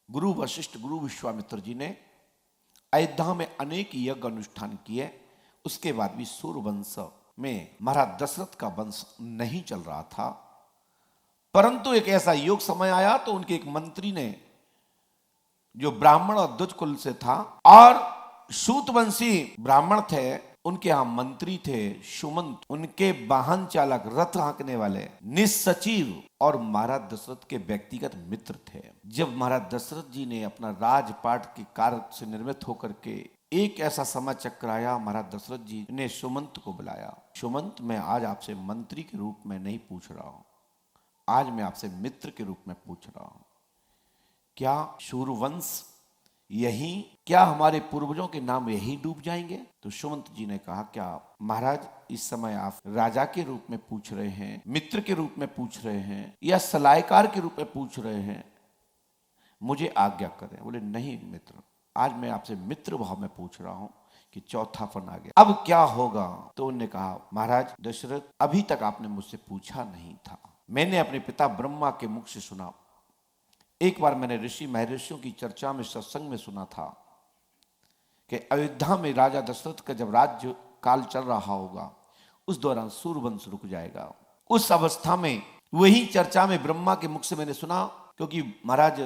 गुरु वशिष्ठ, गुरु विश्वामित्र जी ने अयोध्या में अनेक यज्ञ अनुष्ठान किए। उसके बाद भी सूर्यवंश में महाराज दशरथ का वंश नहीं चल रहा था। परंतु एक ऐसा योग समय आया तो उनके एक मंत्री ने, जो ब्राह्मण और द्विज कुल से था और सूतवंशी ब्राह्मण थे, उनके यहां मंत्री थे सुमंत, उनके वाहन चालक, रथ हाँकने वाले निसचिव और महाराज दशरथ के व्यक्तिगत मित्र थे। जब महाराज दशरथ जी ने अपना राजपाट के कार्य से निर्मित होकर के एक ऐसा समय चक्र आया, महाराज दशरथ जी ने सुमंत को बुलाया। सुमंत, मैं आज आपसे मंत्री के रूप में नहीं पूछ रहा हूं, आज मैं आपसे मित्र के रूप में पूछ रहा हूं, क्या सूर्यवंश यही, क्या हमारे पूर्वजों के नाम यही डूब जाएंगे? तो सुमंत जी ने कहा, क्या महाराज इस समय आप राजा के रूप में पूछ रहे हैं, मित्र के रूप में पूछ रहे हैं, या सलाहकार के रूप में पूछ रहे हैं? मुझे आज्ञा करें। बोले, नहीं मित्र, आज मैं आपसे मित्र भाव में पूछ रहा हूं कि चौथापन आ गया, अब क्या होगा? तो उन्होंने कहा, महाराज दशरथ, अभी तक आपने मुझसे पूछा नहीं था, मैंने अपने पिता ब्रह्मा के मुख से सुना। एक बार मैंने ऋषि महर्षियों की चर्चा में, सत्संग में सुना था कि अयोध्या में राजा दशरथ का जब राज्य काल चल रहा होगा, उस दौरान सूर्यवंश रुक जाएगा। उस अवस्था में वही चर्चा में ब्रह्मा के मुख से मैंने सुना, क्योंकि महाराज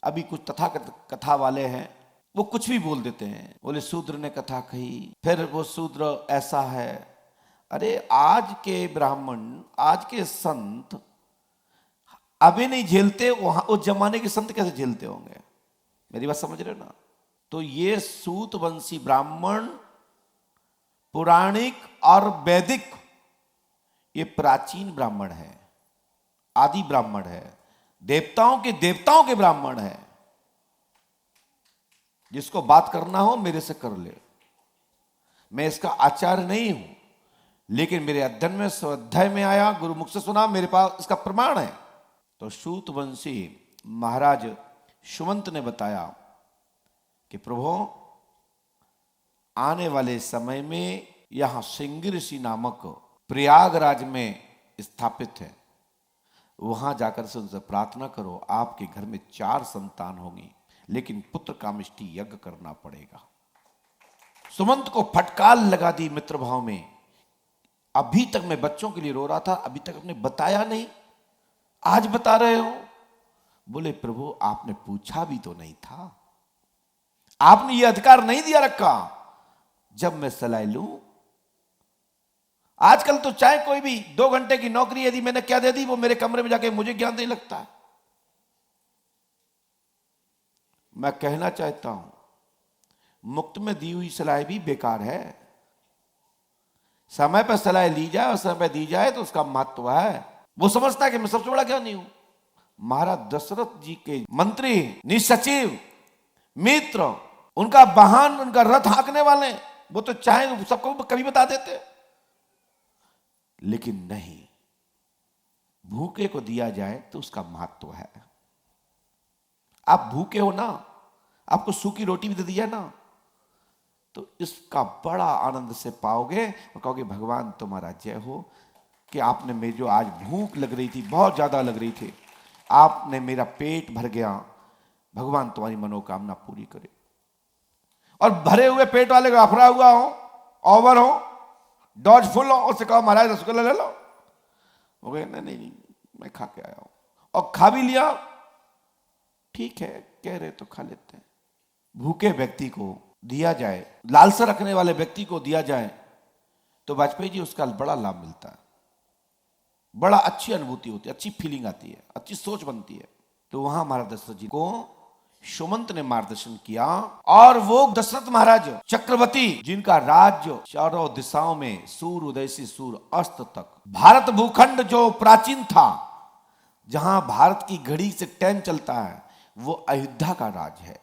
अभी कुछ तथाकथित कथा वाले हैं, वो कुछ भी बोल देते हैं। बोले शूद्र ने कथा कही, फिर वो शूद्र ऐसा है। अरे आज के ब्राह्मण, आज के संत अभी नहीं झेलते, वहां उस जमाने के संत कैसे झेलते होंगे? मेरी बात समझ रहे हो ना? तो ये सूतवंशी ब्राह्मण, पुराणिक और वैदिक, ये प्राचीन ब्राह्मण है, आदि ब्राह्मण है, देवताओं के ब्राह्मण है। जिसको बात करना हो मेरे से कर ले, मैं इसका आचार्य नहीं हूं, लेकिन मेरे अध्ययन में, स्वाध्याय में आया, गुरु मुख से सुना, मेरे पास इसका प्रमाण है। तो सूतवंशी महाराज सुमंत ने बताया कि प्रभु, आने वाले समय में यहां सिंगी ऋषि नामक प्रयागराज में स्थापित है, वहां जाकर से उनसे प्रार्थना करो, आपके घर में 4 संतान होंगी, लेकिन पुत्र कामिष्टि यज्ञ करना पड़ेगा। सुमंत को फटकार लगा दी मित्र भाव में। अभी तक मैं बच्चों के लिए रो रहा था, अभी तक आपने बताया नहीं, आज बता रहे हो? बोले प्रभु, आपने पूछा भी तो नहीं था, आपने ये अधिकार नहीं दिया रखा जब मैं सलाह लूं। आजकल तो चाहे कोई भी 2 घंटे की नौकरी यदि मैंने क्या दे दी, वो मेरे कमरे में जाके मुझे ज्ञान देने लगता है। मैं कहना चाहता हूं, मुक्त में दी हुई सलाह भी बेकार है। समय पर सलाह ली जाए और समय पर दी जाए तो उसका महत्व है। वो समझता है कि मैं सबसे बड़ा ज्ञानी हूं। महाराज दशरथ जी के मंत्री, निसचिव, मित्र, उनका वाहन, उनका रथ हाँकने वाले, वो तो चाहे सबको कभी बता देते, लेकिन नहीं, भूखे को दिया जाए तो उसका महत्व है। आप भूखे हो ना, आपको सूखी रोटी भी दे दी जाए ना, तो इसका बड़ा आनंद से पाओगे और कहोगे, भगवान तुम्हारा जय हो कि आपने मेरी जो आज भूख लग रही थी, बहुत ज्यादा लग रही थी, आपने मेरा पेट भर गया, भगवान तुम्हारी मनोकामना पूरी करे। और भरे हुए पेट वाले को अफरा हुआ हो, ओवर हो, डॉज फुल हो, उससे कहो महाराज रसगुल्ला ले लो, वो कहे नहीं नहीं मैं खा के आया हूं, और खा भी लिया, ठीक है कह रहे तो खा लेते हैं। भूखे व्यक्ति को दिया जाए, लालसा रखने वाले व्यक्ति को दिया जाए, तो वाजपेयी जी उसका बड़ा लाभ मिलता है, बड़ा अच्छी अनुभूति होती है, अच्छी फीलिंग आती है, अच्छी सोच बनती है। तो वहां महाराज दशरथ जी को सुमंत ने मार्गदर्शन किया, और वो दशरथ महाराज चक्रवर्ती, जिनका राज्य चारों दिशाओं में सूर्य उदय से सूर्य अस्त तक, भारत भूखंड जो प्राचीन था, जहां भारत की घड़ी से टाइम चलता है, वो अयोध्या का राज है।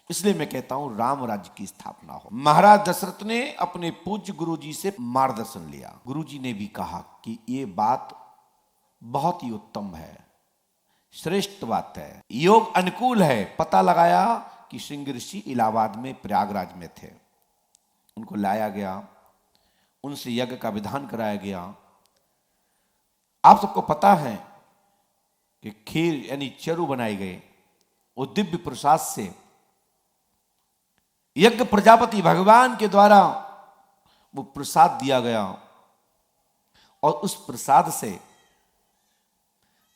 इसलिए मैं कहता हूं राम राज्य की स्थापना हो। महाराज दशरथ ने अपने पूज्य गुरुजी से मार्गदर्शन लिया। गुरुजी ने भी कहा कि ये बात बहुत ही उत्तम है, श्रेष्ठ बात है, योग अनुकूल है। पता लगाया कि सिंह ऋषि इलाहाबाद में प्रयागराज में थे, उनको लाया गया, उनसे यज्ञ का विधान कराया गया। आप सबको पता है कि खीर यानी चरु बनाए गए, वो दिव्य प्रसाद से यज्ञ प्रजापति भगवान के द्वारा वो प्रसाद दिया गया और उस प्रसाद से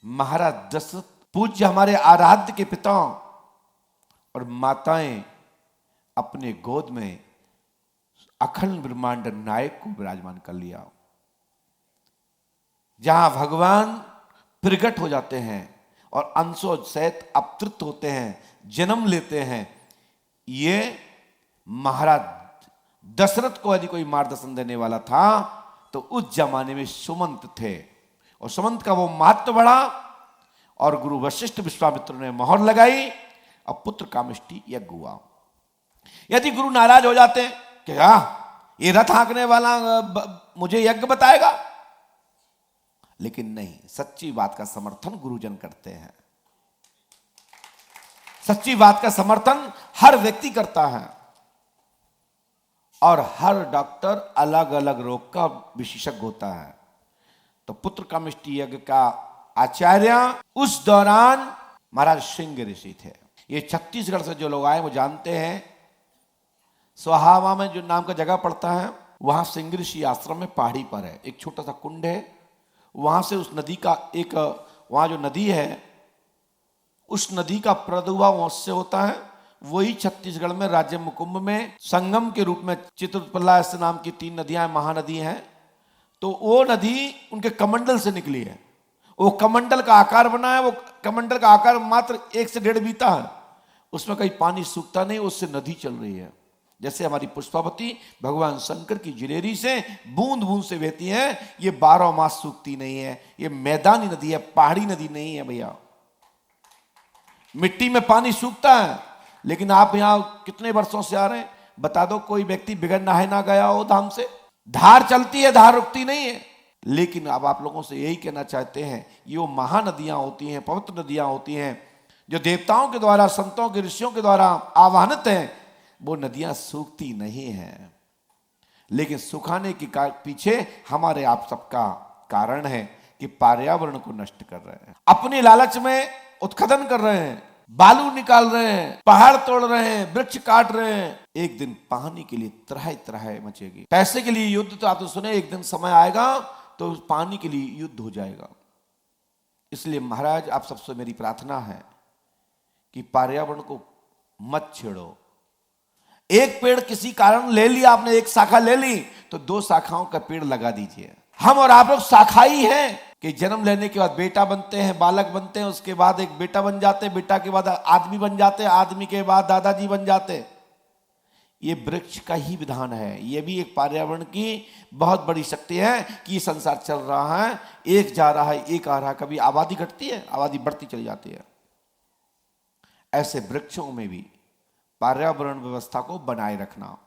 महाराज दशरथ पूज्य हमारे आराध्य के पिता और माताएं अपने गोद में अखंड ब्रह्मांड नायक को विराजमान कर लिया, जहां भगवान प्रकट हो जाते हैं और अंशों सहित अवतृत होते हैं, जन्म लेते हैं। ये महाराज दशरथ को यदि कोई मार्गदर्शन देने वाला था तो उस जमाने में सुमंत थे, और सुमंत का वो महत्व बढ़ा और गुरु वशिष्ठ विश्वामित्र ने मोहर लगाई और पुत्र कामिष्टि यज्ञ हुआ। यदि गुरु नाराज हो जाते कि ये रथ हाँकने वाला मुझे यज्ञ बताएगा, लेकिन नहीं, सच्ची बात का समर्थन गुरुजन करते हैं। सच्ची बात का समर्थन हर व्यक्ति करता है और हर डॉक्टर अलग अलग रोग का विशेषज्ञ होता है। तो पुत्र कामिष्टि यज्ञ का आचार्य उस दौरान महाराज सिंह ऋषि थे। ये छत्तीसगढ़ से जो लोग आए वो जानते हैं, सोहावा में जो नाम का जगह पड़ता है, वहां सिंह ऋषि आश्रम में पहाड़ी पर है, एक छोटा सा कुंड है। वहां से उस नदी का एक, वहां जो नदी है उस नदी का प्रादुर्भाव उससे होता है। वही छत्तीसगढ़ में राज्य मुकुंब में संगम के रूप में चित्रपल्ला ऐसे नाम की 3 नदियां महानदी हैं। तो वो नदी उनके कमंडल से निकली है। वो कमंडल का आकार बना है, वो कमंडल का आकार मात्र 1 से 1.5 बीता है, उसमें कहीं पानी सूखता नहीं, उससे नदी चल रही है। जैसे हमारी पुष्पावती भगवान शंकर की जिलेरी से बूंद बूंद से बहती है, ये 12 मास सूखती नहीं है। ये मैदानी नदी है, पहाड़ी नदी नहीं है भैया। मिट्टी में पानी सूखता है, लेकिन आप यहां कितने वर्षों से आ रहे हैं, बता दो कोई व्यक्ति बिगड़ नहाए ना गया हो धाम से। धार चलती है, धार रुकती नहीं है। लेकिन अब आप लोगों से यही कहना चाहते हैं, ये वो महानदियां होती हैं, पवित्र नदियां होती हैं, जो देवताओं के द्वारा, संतों के, ऋषियों के द्वारा आवाहनित हैं। वो नदियां सूखती नहीं हैं, लेकिन सुखाने के पीछे हमारे आप सबका कारण है कि पर्यावरण को नष्ट कर रहे हैं, अपने लालच में उत्खनन कर रहे हैं, बालू निकाल रहे हैं, पहाड़ तोड़ रहे हैं, वृक्ष काट रहे हैं। एक दिन पानी के लिए त्राहि त्राहि मचेगी। पैसे के लिए युद्ध तो आपने सुने, एक दिन समय आएगा तो पानी के लिए युद्ध हो जाएगा। इसलिए महाराज आप सबसे मेरी प्रार्थना है कि पर्यावरण को मत छेड़ो। एक पेड़ किसी कारण ले लिया आपने, एक शाखा ले ली, तो 2 शाखाओं का पेड़ लगा दीजिए। हम और आप लोग शाखाई हैं कि जन्म लेने के बाद बेटा बनते हैं, बालक बनते हैं, उसके बाद एक बेटा बन जाते हैं, बेटा के बाद आदमी बन जाते हैं, आदमी के बाद दादाजी बन जाते हैं। ये वृक्ष का ही विधान है। ये भी एक पर्यावरण की बहुत बड़ी शक्ति है कि संसार चल रहा है, एक जा रहा है, एक आ रहा है। कभी आबादी घटती है, आबादी बढ़ती चली जाती है। ऐसे वृक्षों में भी पर्यावरण व्यवस्था को बनाए रखना।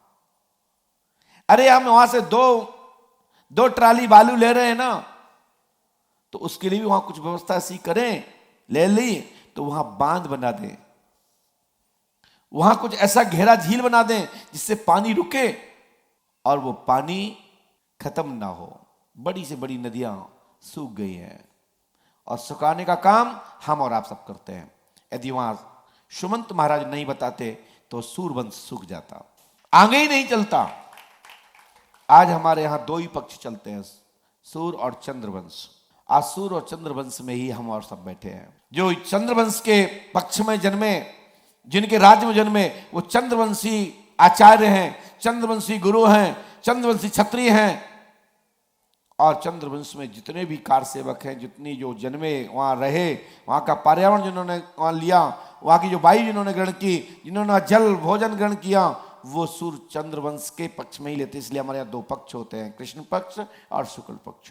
अरे हम वहां से दो ट्राली बालू ले रहे हैं ना, तो उसके लिए भी वहां कुछ व्यवस्था ऐसी करें। ले ली तो वहां बांध बना दें, वहां कुछ ऐसा गहरा झील बना दें जिससे पानी रुके और वो पानी खत्म ना हो। बड़ी से बड़ी नदियां सूख गई हैं और सुखाने का काम हम और आप सब करते हैं। यदि वहां सुमंत महाराज नहीं बताते तो सूरवंश सूख जाता, आगे ही नहीं चलता। आज हमारे यहां 2 ही पक्ष चलते हैं, सूर और चंद्रवंश। आज सूर और चंद्रवंश में ही हम और सब बैठे हैं। जो चंद्रवंश के पक्ष में जन्मे, जिनके राज्य में जन्मे, वो चंद्रवंशी आचार्य हैं, चंद्रवंशी गुरु हैं, चंद्रवंशी क्षत्रिय हैं। और चंद्रवंश में जितने भी कार सेवक हैं, जितनी जो जन्मे, वहां रहे, वहां का पर्यावरण जिन्होंने वहां लिया, वहां की जो वायु जिन्होंने ग्रहण की, जिन्होंने जल भोजन ग्रहण किया, वो सूर्य चंद्रवंश के पक्ष में ही लेते। इसलिए हमारे यहाँ 2 पक्ष होते हैं, कृष्ण पक्ष और शुक्ल पक्ष।